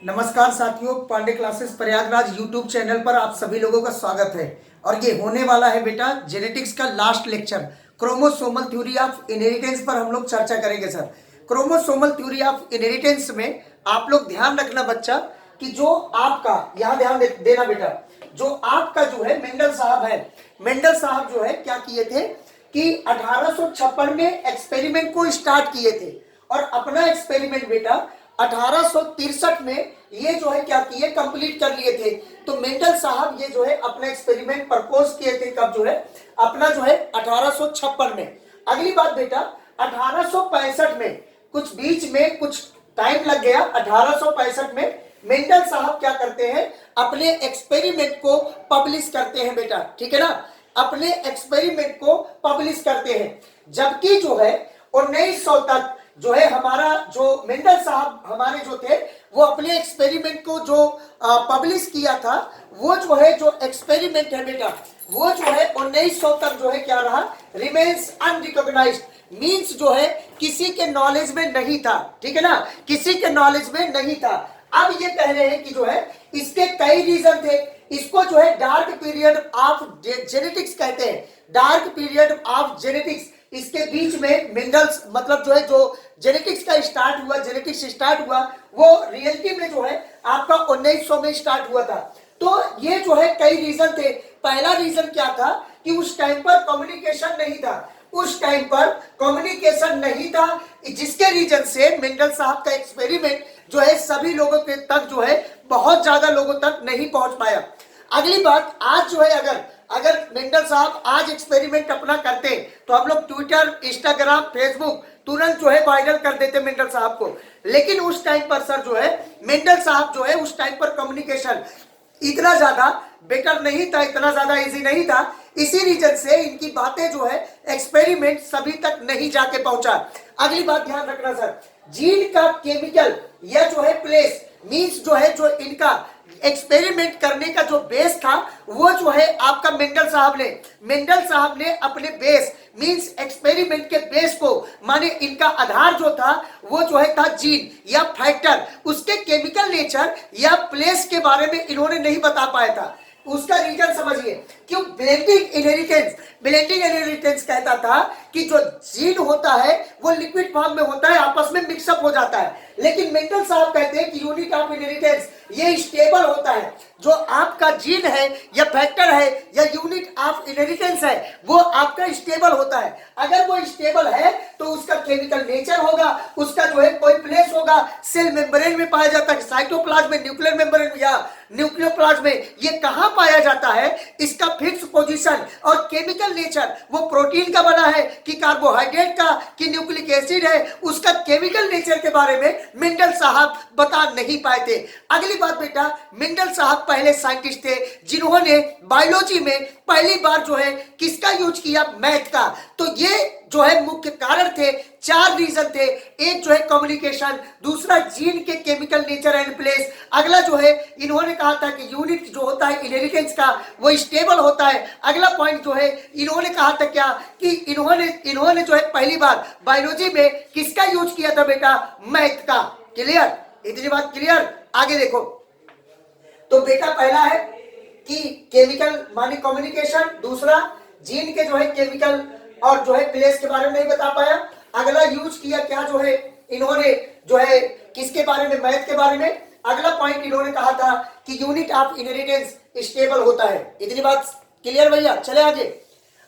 नमस्कार साथियों, Pandey classes Prayagraj YouTube channel पर आप सभी लोगों का स्वागत है। और ये होने वाला है बेटा जेनेटिक्स का last lecture. Chromosomal theory of inheritance पर हम लोग चर्चा करेंगे sir. Chromosomal theory of inheritance में आप लोग ध्यान रखना बच्चा कि जो आपका यहाँ ध्यान देना बेटा, जो आपका जो है मेंडल साहब है, मेंडल साहब जो है क्या किए थे कि 1856 में एक्सपेरिमेंट को स्टार्ट किए थे और अपना एक्सपेरिमेंट बेटा 1863 में ये जो है क्या किए, कंप्लीट कर लिए थे। तो मेंडल साहब ये जो है अपना एक्सपेरिमेंट प्रपोज किए थे कब, जो है अपना जो है 1856 में। अगली बात बेटा 1865 में, कुछ बीच में कुछ टाइम लग गया। 1865 में मेंडल साहब क्या करते हैं, अपने एक्सपेरिमेंट को पब्लिश करते हैं बेटा, ठीक है ना, अपने एक्सपेरिमेंट को पब्लिश करते हैं। जबकि जो है 1900 तक जो है हमारा जो मेंडल साहब हमारे जो थे वो अपने एक्सपेरिमेंट को जो पब्लिश किया था, वो जो है जो एक्सपेरिमेंट है बेटा, वो जो है 1900 तक जो है क्या रहा, रिमेन्स अनरिकॉग्नाइज्ड, मींस जो है किसी के नॉलेज में नहीं था, ठीक है ना, किसी के नॉलेज में नहीं था। अब ये कह रहे हैं कि जो है इसके कई रीजन थे। इसको जो है डार्क पीरियड ऑफ जेनेटिक्स कहते हैं, डार्क पीरियड ऑफ जेनेटिक्स। इसके बीच में मिनरल्स मतलब जो है जो जेनेटिक्स का स्टार्ट हुआ, जेनेटिक्स स्टार्ट हुआ वो रियलिटी में जो है आपका 1900 में स्टार्ट हुआ था। तो ये जो है कई रीजन थे। पहला रीजन क्या था कि उस टाइम पर कम्युनिकेशन नहीं था, उस टाइम पर कम्युनिकेशन नहीं था, जिसके रीजन से मेंडल साहब का एक्सपेरिमेंट जो है सभी लोगों के तक जो है बहुत ज्यादा लोगों तक नहीं पहुंच पाया। अगली बात, आज जो है अगर मेंडल साहब आज एक्सपेरिमेंट अपना करते तो हम लोग ट्विटर, इंस्टाग्राम, फेसबुक तुरंत जो है वायरल कर देते मेंडल साहब को। लेकिन उस टाइम पर सर जो है मेंडल साहब जो है उस टाइम पर कम्युनिकेशन इतना ज्यादा बेटर नहीं था, इतना ज्यादा इजी नहीं था। इसी रीजन से इनकी बातें जो है एक्सपेरिमेंट सभी तक नहीं जाके पहुंचा। अगली बात ध्यान रखना सर, जीन का केमिकल या जो है प्लेस मींस जो है जो इनका एक्सपेरिमेंट करने का जो बेस था वो जो है आपका मेंडल साहब ने अपने बेस मींस एक्सपेरिमेंट के बेस को, माने इनका आधार जो था वो जो है था जीन या फैक्टर, उसके केमिकल नेचर या प्लेस के बारे में इन्होंने नहीं बता पाया था। उसका रीजन समझिए, क्यों ब्लेंडिंग इनहेरिटेंस कहता था कि जो जीन होता है वो लिक्विड फॉर्म में होता है, आपस में मिक्सअप हो जाता है। लेकिन मेंडल साहब कहते हैं कि यूनिट ऑफ इनहेरिटेंस ये स्टेबल होता है। जो आपका जीन है या फैक्टर है या यूनिट ऑफ इनहेरिटेंस है वो आपका स्टेबल होता है। अगर वो स्टेबल है तो उसका केमिकल नेचर होगा, उसका जो है कोई प्लेस होगा, सेल मेम्ब्रेन में पाया जाता है, साइटोप्लाज्म में, न्यूक्लियर मेम्ब्रेन या न्यूक्लियोप्लाज्म में, ये कहां पाया जाता है, इसका फिक्स पोजीशन और केमिकल नेचर वो प्रोटीन का बना है कि कार्बोहाइड्रेट का कि न्यूक्लिक एसिड है, उसका केमिकल नेचर के बारे में मेंडल साहब बता नहीं पाए थे। अगली बात बेटा, मेंडल साहब पहले साइंटिस्ट थे जिन्होंने बायोलॉजी में पहली बार जो है किसका यूज किया, मैथ का। तो ये जो है मुख्य कारण थे, चार रीजन थे। एक जो है कम्युनिकेशन, दूसरा जीन के केमिकल नेचर एंड प्लेस, अगला जो है इन्होंने कहा था कि यूनिट जो होता है इनहेरिटेंस का वो स्टेबल होता है। अगला पॉइंट जो है इन्होंने कहा था क्या कि इन्होंने जो है पहली बार बायोलॉजी में किसका यूज किया था बेटा, मैथ का। क्लियर, इतनी बात क्लियर। आगे देखो तो बेटा पहला है कि केमिकल माने कम्युनिकेशन, दूसरा जीन के जो है केमिकल और जो है प्लेस के बारे में नहीं बता पाया। अगला यूज किया क्या जो है इन्होंने जो है किसके बारे में, मैथ के बारे में। अगला पॉइंट इन्होंने कहा था कि यूनिट ऑफ इनहेरिटेंस स्टेबल होता है। इतनी बात क्लियर भैया, चले आगे।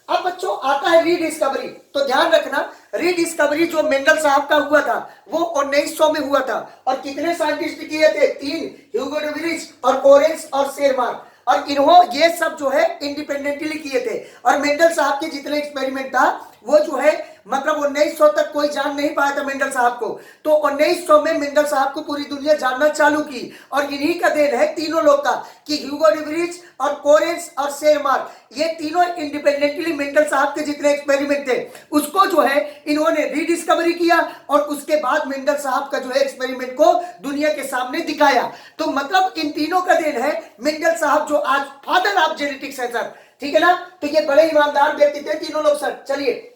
अब बच्चों आता है रीडिस्कवरी। तो ध्यान रखना, रीडिस्कवरी जो मेंडल साहब का हुआ था वो 1900 में हुआ था। और कितने साइंटिस्ट किए थे, 3, ह्यूगो डुबरिच और कोरेंस और शेरमान। और इन्होंने ये सब जो है इंडिपेंडेंटली किए थे। और मेंडल साहब के जितने एक्सपेरिमेंट था वो जो है मतलब 1900 तक कोई जान नहीं पाया था मेंडल साहब को। तो 1900 में मेंडल साहब को पूरी दुनिया जानना चालू की। और इन्हीं का देन है तीनों लोग का कि ह्यूगो डुबरिच और कोरेंस और शेरमान, ये तीनों इंडिपेंडेंटली मेंडल साहब के जितने एक्सपेरिमेंट थे उसको जो है इन्होंने रीडिस्कवरी किया और उसके बाद मेंडल साहब का जो है एक्सपेरिमेंट को दुनिया के सामने दिखाया। तो मतलब इन तीनों का देन है मेंडल साहब जो आज फादर ऑफ जेनेटिक्स है सर, ठीक है ना। तो ये बड़े ईमानदार व्यक्ति थे तीनों लोग सर। चलिए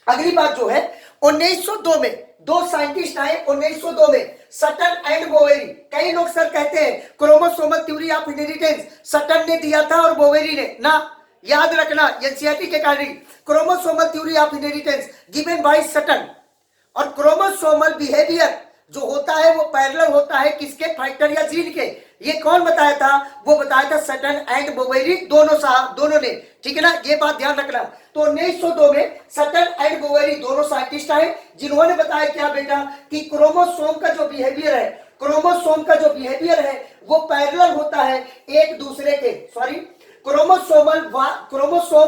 अगली बात जो है 1902 में दो साइंटिस्ट आए 1902 में, सटन एंड बोवेरी। कई लोग सर कहते हैं chromosomal theory of inheritance Sutton ने दिया था और बोवेरी ने ना, याद रखना एनसीईआरटी के कार्य। Chromosomal theory of inheritance given by Sutton. और क्रोमोसोमल बिहेवियर जो होता है वो पैरेलल होता है किसके, फैक्टर या जीन के। ये कौन बताया था, वो बताया था सटन एंड बोवेरी, दोनों ने, ठीक है ना, ये बात ध्यान रखना। तो 1902 में सटन एंड बोवेरी दोनों साइंटिस्ट आए जिन्होंने बताया क्या बेटा कि क्रोमोसोम का जो बिहेवियर है, क्रोमोसोम का जो बिहेवियर है वो पैरेलल होता है एक दूसरे के, sorry, chromosome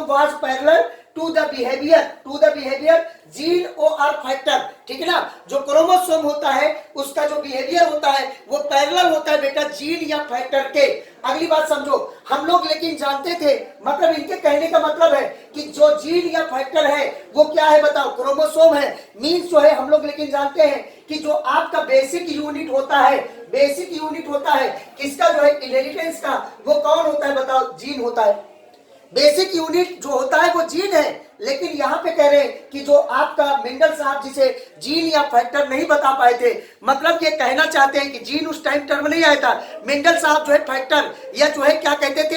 was parallel to the behaviour gene और फैक्टर, ठीक है ना। जो क्रोमोसोम होता है उसका जो बिहेवियर होता है वो पैरेलल होता है बेटा जीन या फैक्टर के। अगली बात समझो, हम लोग लेकिन जानते थे, मतलब इनके कहने का मतलब है कि जो जीन या फैक्टर है वो क्या है बताओ, क्रोमोसोम है। मीन्स जो है हम लोग लेकिन जानते हैं कि जो आपका बेसिक यूनिट होता है किसका, जो है इनहेरिटेंस का, वो कौन होता है बताओ, जीन होता है। बेसिक यूनिट जो होता है वो जीन है, लेकिन यहां पे कह रहे हैं कि जो आपका मेंडल साहब जिसे जीन या फैक्टर नहीं बता पाए थे, मतलब ये कहना चाहते हैं कि जीन उस टाइम टर्म नहीं आया था, मेंडल साहब जो है फैक्टर या जो है क्या कहते थे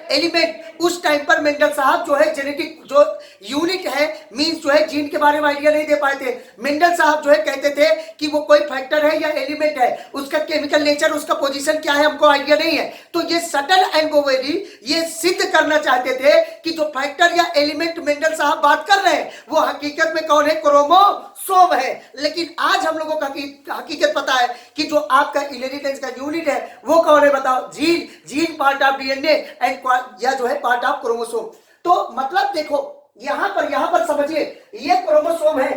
एलिमेंट उस टाइम पर मेंडल साहब जो है जेनेटिक जो यूनिट है मींस जो है जीन के बारे में आइडिया नहीं दे पाए थे। मेंडल साहब जो है कहते थे कि वो कोई फैक्टर है या एलिमेंट है, उसका केमिकल नेचर, उसका पोजीशन क्या है हमको आइडिया नहीं है। तो ये सटन एंड बोवेरी ये सिद्ध करना चाहते थे कि जो फैक्टर या एलिमेंट मेंडल साहब बात कर रहे हैं वो हकीकत में कौन है, क्रोमोसोम है। लेकिन आज हम लोगों को हकीकत पता है कि जो आपका इनहेरिटेंस का यूनिट है वो कौन है बताओ, gene part of DNA and या जो है पार्ट ऑफ क्रोमोसोम। तो मतलब देखो यहां पर समझिए, ये क्रोमोसोम है,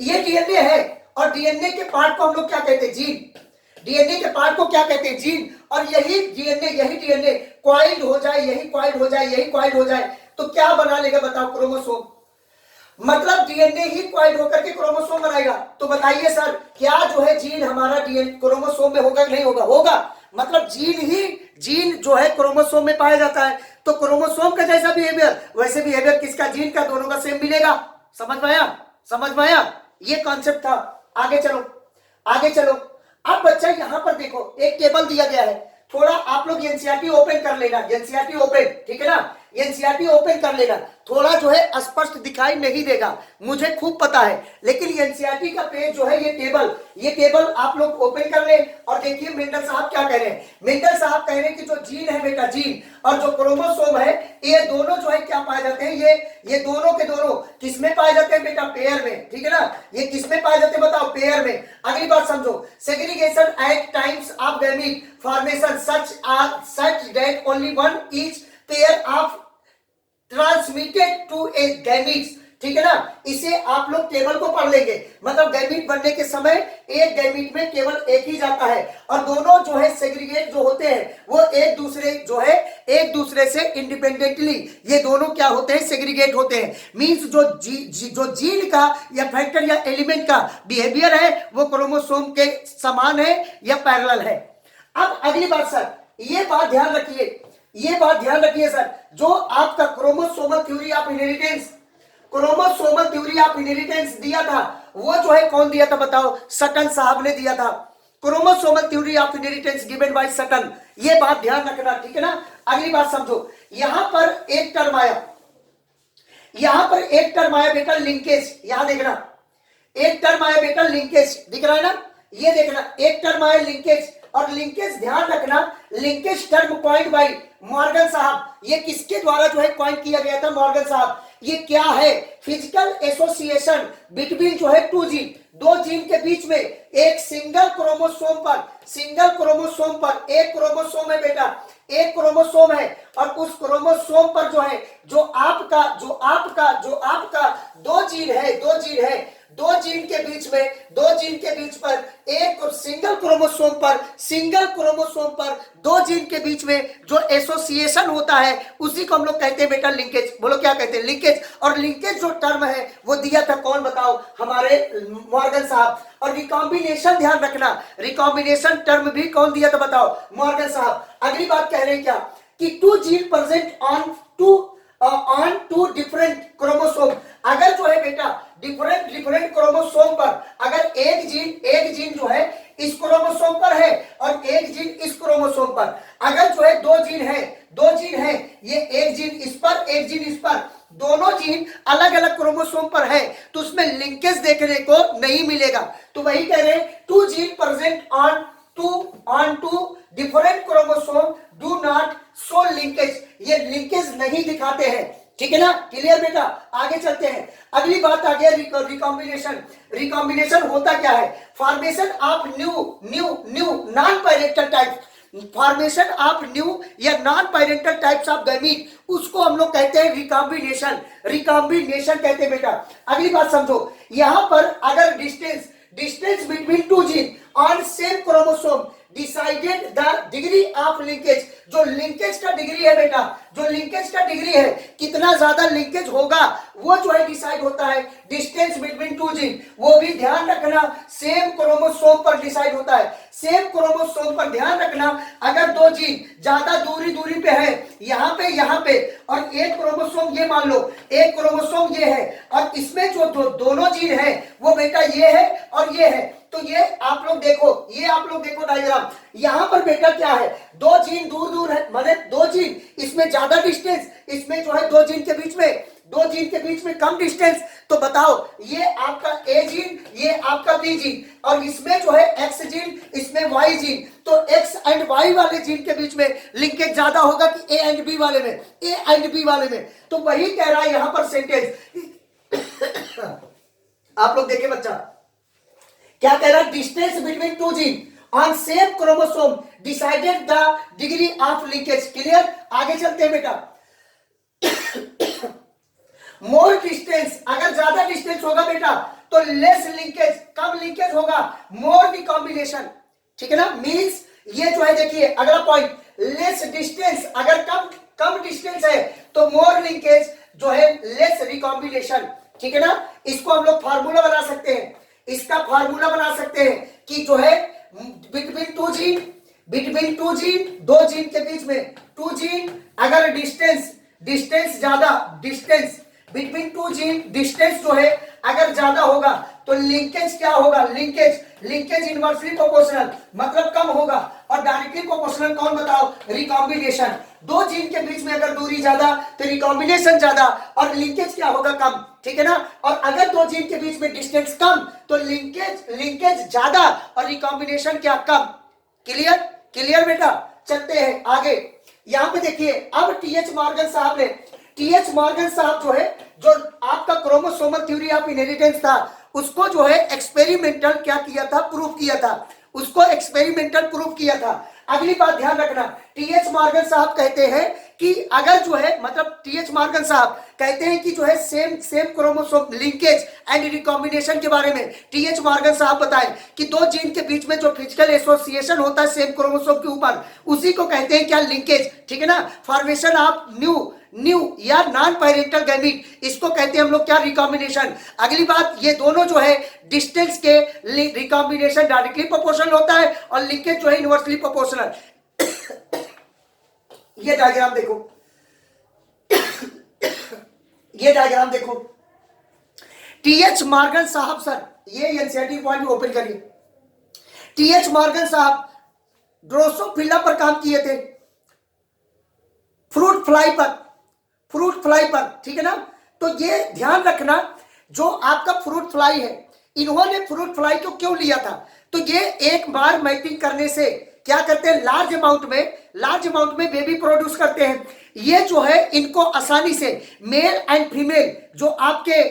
ये डीएनए है, और डीएनए के पार्ट को हम लोग क्या कहते हैं, जीन। डीएनए के पार्ट को क्या कहते हैं, जीन। और यही डीएनए क्वाइल्ड हो जाए, यही क्वाइल्ड हो जाए तो क्या बना लेगा बताओ, क्रोमोसोम। मतलब डीएनए ही क्वाइल्ड होकर के क्रोमोसोम बनाएगा। तो बताइए सर, क्या जो है जीन हमारा डीएनए क्रोमोसोम में होगा कि नहीं होगा, होगा। मतलब जीन जो है क्रोमोसोम में पाया जाता है, तो क्रोमोसोम का जैसा बिहेवियर वैसे बिहेवियर किसका, जीन का, दोनों का सेम मिलेगा। समझ में आया, ये कॉन्सेप्ट था। आगे चलो। अब बच्चा यहां पर देखो एक टेबल दिया गया है, थोड़ा आप लोग एनसीईआरटी ओपन कर लेना, एनसीईआरटी ओपन, ठीक है ना, एनसीईआरटी ओपन कर लेना। थोड़ा जो है स्पष्ट दिखाई नहीं देगा, मुझे खूब पता है, लेकिन एनसीईआरटी का पेज जो है ये टेबल आप लोग ओपन कर ले और देखिए मेंडल साहब क्या कह रहे हैं। मेंडल साहब कह रहे हैं कि जो जीन है बेटा, जीन और जो क्रोमोसोम है ये दोनों जो है क्या पाए जाते हैं, ये दोनों के दोनों किसमें पाए जाते हैं बेटा, पेयर में, ठीक है ना। ये किसमें पाए जाते हैं बताओ, पेयर में। अगली बात समझो, segregation at times of gamete formation such that only one each pair of transmitted to a gametes, ठीक है ना। इसे आप लोग टेबल को पढ़ लेंगे, मतलब गैमीट बनने के समय एक गैमीट में केवल एक ही जाता है, और दोनों जो है सेग्रीगेट जो होते हैं वो एक दूसरे से इंडिपेंडेंटली ये दोनों क्या होते हैं, सेग्रीगेट होते हैं। मींस जो जीन का या फैक्टर या एलिमेंट का बिहेवियर है वो क्रोमोसोम के समान है या पैरेलल है। अब अगली बात सर, ये बात ध्यान रखिए सर, जो आपका क्रोमोसोमल थ्योरी ऑफ इनहेरिटेंस दिया था वो जो है कौन दिया था बताओ, सटन साहब ने दिया था। Chromosomal theory of inheritance given by Sutton, ये बात ध्यान रखना, ठीक है ना। अगली बात समझो, यहां पर एक टर्म आया बेटा, लिंकेज। यहां देखना, एक टर्म आया बेटा, लिंकेज, दिख रहा है ना, ये देखना, एक टर्म आया लिंकेज। और लिंकेज ध्यान रखना, linkage term coined bye Morgan साहब। ये किसके द्वारा जो है कॉइन किया गया था, मॉर्गन साहब। ये क्या है, फिजिकल एसोसिएशन बिटवीन जो है टू जीन, दो जीन के बीच में एक सिंगल क्रोमोसोम पर एक क्रोमोसोम है बेटा, एक क्रोमोसोम है, और उस क्रोमोसोम पर जो है जो आपका दो जीन है, दो जीन के बीच पर एक सिंगल क्रोमोसोम पर दो जीन के बीच में जो एसोसिएशन होता है उसी को हम लोग कहते हैं बेटा लिंकेज। बोलो क्या कहते हैं, लिंकेज। और लिंकेज जो टर्म है वो दिया था कौन बताओ, हमारे मॉर्गन साहब। और रिकॉम्बिनेशन ध्यान रखना, रिकॉम्बिनेशन टर्म भी कौन दिया था बताओ, मॉर्गन साहब। अगली बात कह रहे हैं क्या कि two gene present on two different chromosome. अगर जो है बेटा डिफरेंट डिफरेंट क्रोमोसोम पर अगर एक जीन जो है इस क्रोमोसोम पर है और एक जीन इस क्रोमोसोम पर, अगर जो है दो जीन है, ये एक जीन इस पर एक जीन इस पर, दोनों जीन अलग अलग क्रोमोसोम पर है तो उसमें लिंकेज देखने को नहीं मिलेगा। तो वही कह रहे हैं two gene present on two different chromosome do not show linkage, ये लिंकेज नहीं दिखाते हैं। ठीक है ना, क्लियर बेटा। आगे चलते हैं, अगली बात आ गया रिकॉम्बिनेशन। रिकॉम्बिनेशन होता क्या है? Formation of new non parental type, formation of new या non parental types of gamete, उसको हम लोग कहते हैं रिकॉम्बिनेशन। रिकॉम्बिनेशन कहते हैं बेटा। अगली बात समझो, यहां पर अगर distance between two gene on same chromosome decided the degree of linkage, जो लिंकेज का डिग्री है बेटा, जो लिंकेज का डिग्री है, कितना ज्यादा लिंकेज होगा वो जो है डिसाइड होता है डिस्टेंस बिटवीन टू जीन। वो भी ध्यान रखना सेम क्रोमोसोम पर डिसाइड होता है। सेम क्रोमोसोम पर ध्यान रखना, अगर दो जीन ज्यादा दूरी पे है, यहाँ पे और एक क्रोमोसोम ये मान लो एक क्रोमोसोम ये है और इसमें जो दोनों जीन है वो बेटा ये है और ये है, तो ये आप लोग देखो डायग्राम, यहां पर बेटा क्या है, दो जीन दूर है, माने दो जीन इसमें ज्यादा डिस्टेंस, इसमें जो है दो जीन के बीच में कम डिस्टेंस। तो बताओ ये आपका ए जीन, ये आपका बी जीन, और इसमें जो है एक्स जीन, इसमें वाई जीन, तो एक्स एंड वाई वाले जीन के बीच में लिंकेज ज्यादा होगा कि ए एंड बी वाले में। तो वही कह रहा है यहां पर सेंटेंस आप लोग देखे बच्चा क्या कह रहा है, distance between two gene on same chromosome decided the degree of linkage. Clear, आगे चलते हैं बेटा। मोर डिस्टेंस, अगर ज्यादा डिस्टेंस होगा बेटा तो लेस लिंकेज, कम लिंकेज होगा, मोर रिकॉम्बिनेशन। ठीक है ना, मींस ये जो है देखिए अगला पॉइंट, लेस डिस्टेंस, अगर कम डिस्टेंस है तो मोर लिंकेज, जो है लेस रिकॉम्बिनेशन। ठीक है ना, इसको हम लोग फार्मूला बना सकते हैं, इसका फार्मूला बना सकते हैं कि जो है बिटवीन टू जीन, दो जीन के बीच में टू जीन, अगर डिस्टेंस ज्यादा, distance between two gene, distance जो है अगर ज्यादा होगा तो लिंकेज क्या होगा, लिंकेज इनवर्सली प्रोपोर्शनल, मतलब कम होगा, और डायरेक्टली प्रोपोर्शनल कौन बताओ, रिकॉम्बिनेशन। दो जीन के बीच में अगर दूरी ज्यादा तो रिकॉम्बिनेशन ज्यादा और लिंकेज क्या होगा, कम। ठीक है ना, और अगर दो जीन के बीच में डिस्टेंस कम तो लिंकेज ज्यादा और रिकॉम्बिनेशन क्या, कम। क्लियर बेटा। चलते हैं आगे, यहां पे देखिए अब टीएच मॉर्गन साहब जो है, जो आपका क्रोमोसोमल थ्योरी ऑफ इनहेरिटेंस था उसको जो है एक्सपेरिमेंटल क्या किया था, प्रूफ किया था। अगली बात ध्यान रखना, टीएच मॉर्गन साहब कहते हैं कि अगर जो है, मतलब टीएच मॉर्गन साहब कहते हैं कि जो है same chromosome linkage and recombination के बारे में टीएच मॉर्गन साहब बताएं कि दो जीन के बीच में जो फिजिकल एसोसिएशन होता है सेम क्रोमोसोम के ऊपर, उसी को कहते हैं क्या, लिंकेज। ठीक है ना, फॉर्मेशन ऑफ न्यू या नॉन पैरेंटल गैमीट, इसको कहते हैं हम लोग क्या, रिकॉम्बिनेशन। अगली बात, ये दोनों जो है डिस्टेंस के रिकॉम्बिनेशन डायरेक्टली प्रोपोर्शनल होता है और लिंकेज जो है इनवर्सली प्रोपोर्शनल। ये डायग्राम देखो, टीएच मॉर्गन साहब, सर ये एनसीईआरटी पॉइंट ओपन करिए। टीएच मॉर्गन साहब ड्रोसोफिला पर काम किए थे, फ्रूट फ्लाई पर। ठीक है ना, तो ये ध्यान रखना, जो आपका फ्रूट फ्लाई है, इन्होंने फ्रूट फ्लाई को क्यों लिया था, तो ये एक बार मैटिंग करने से क्या करते हैं, लार्ज अमाउंट में बेबी प्रोड्यूस करते हैं। ये जो है इनको आसानी से मेल एंड फीमेल जो आपके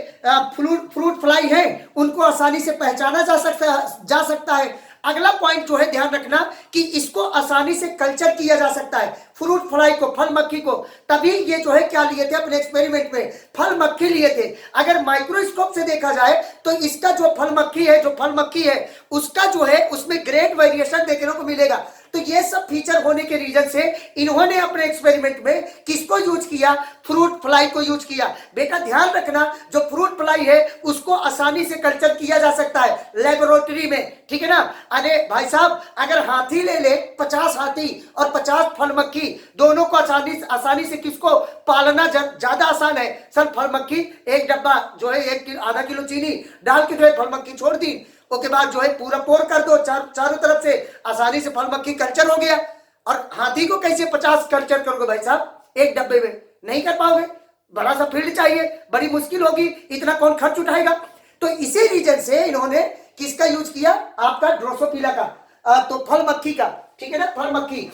फ्रूट फ्लाई हैं उनको आसानी से पहचाना जा सकता है। अगला पॉइंट जो है ध्यान रखना कि इसको आसानी से कल्चर किया जा सकता है, फ्रूट फ्लाई को, फल मक्खी को। तभी ये जो है क्या लिए थे अपने एक्सपेरिमेंट में, फल मक्खी लिए थे। अगर माइक्रोस्कोप से देखा जाए तो इसका जो फल मक्खी है उसका जो है उसमें ग्रेड वेरिएशन देखने को मिलेगा। तो ये सब फीचर होने के रीजन से इन्होंने अपने एक्सपेरिमेंट में किसको यूज किया, फ्रूट फ्लाई को यूज किया। बेटा ध्यान रखना, जो फ्रूट फ्लाई है उसको आसानी से कल्चर किया जा सकता है लेबोरेटरी में, ठीक है ना। अरे भाई साहब, अगर हाथी ले ले, 50 हाथी और 50 फल मक्खी, दोनों को आसानी से किसको पालना ज्यादा आसान है सर? फल मक्खी। एक डब्बा जो है आधा किलो चीनी डाल के जो है फल मक्खी छोड़ दी, उसके बाद जो है पूरा पोर कर दो चारों तरफ से, आसानी से फल मक्खी कल्चर हो गया। और हाथी को कैसे 50 कल्चर करोगे भाई साहब एक डब्बे में? नहीं कर पाओगे, बड़ा सा फील्ड चाहिए, बड़ी मुश्किल होगी, इतना कौन खर्च उठाएगा। तो इसी रीजन से इन्होंने किसका यूज किया, आपका ड्रोसोफिला का, तो फल मक्खी का, ठीक है ना, फल मक्खी।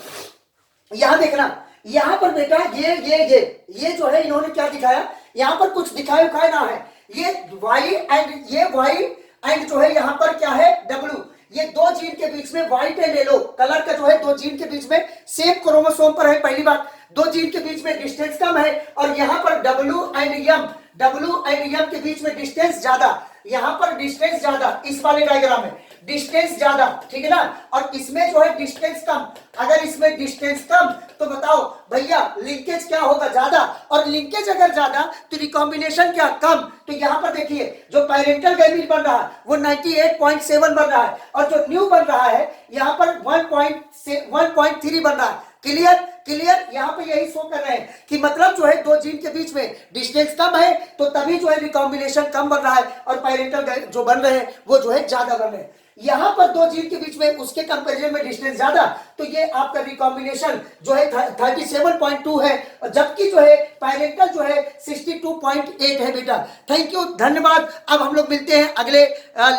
यहां देखना, यहां पर बेटा ये जो है इन्होंने क्या दिखाया, यहां पर कुछ दिखाया ना है, ये वाई एंड जो है यहां पर क्या है डब्ल्यू, ये दो जीन के बीच में व्हाइट एंड येलो कलर का जो है दो जीन के बीच में सेम क्रोमोसोम पर है। पहली बात, दो जीन के बीच में डिस्टेंस कम है, और यहां पर डब्ल्यू एंड एम के बीच में डिस्टेंस ज्यादा, यहां पर डिस्टेंस ज्यादा, इस वाले डायग्राम में डिस्टेंस ज्यादा, ठीक है ना, और इसमें जो है डिस्टेंस कम। अगर इसमें डिस्टेंस कम तो बताओ भैया लिंकेज क्या होगा, ज्यादा, और लिंकेज अगर ज्यादा तो रिकॉम्बिनेशन क्या, कम। तो यहां पर देखिए जो पेरेंटल गैमीट बन रहा है वो 98.7 बन रहा है, और जो न्यू बन रहा है यहां पर 1.3 बन रहा है। क्लियर, यहां पे यही शो कर रहे हैं कि मतलब जो है दो जीन के बीच में डिस्टेंस कम है तो तभी जो है रिकॉम्बिनेशन कम बन रहा है, और पेरेंटल जो बन रहे हैं वो जो है ज्यादा बन रहे हैं। यहां पर दो जीन के बीच में उसके कंपैरिजन में डिस्टेंस ज्यादा, तो ये आपका रिकॉम्बिनेशन जो है 37.2 है, और जबकि जो है पेरेंटल जो है 62.8 है। बेटा थैंक यू, धन्यवाद। अब हम लोग मिलते हैं अगले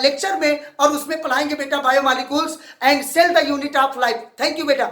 लेक्चर में, और उसमें पढ़ाएंगे बेटा biomolecules and cell the unit of life. Thank you बेटा।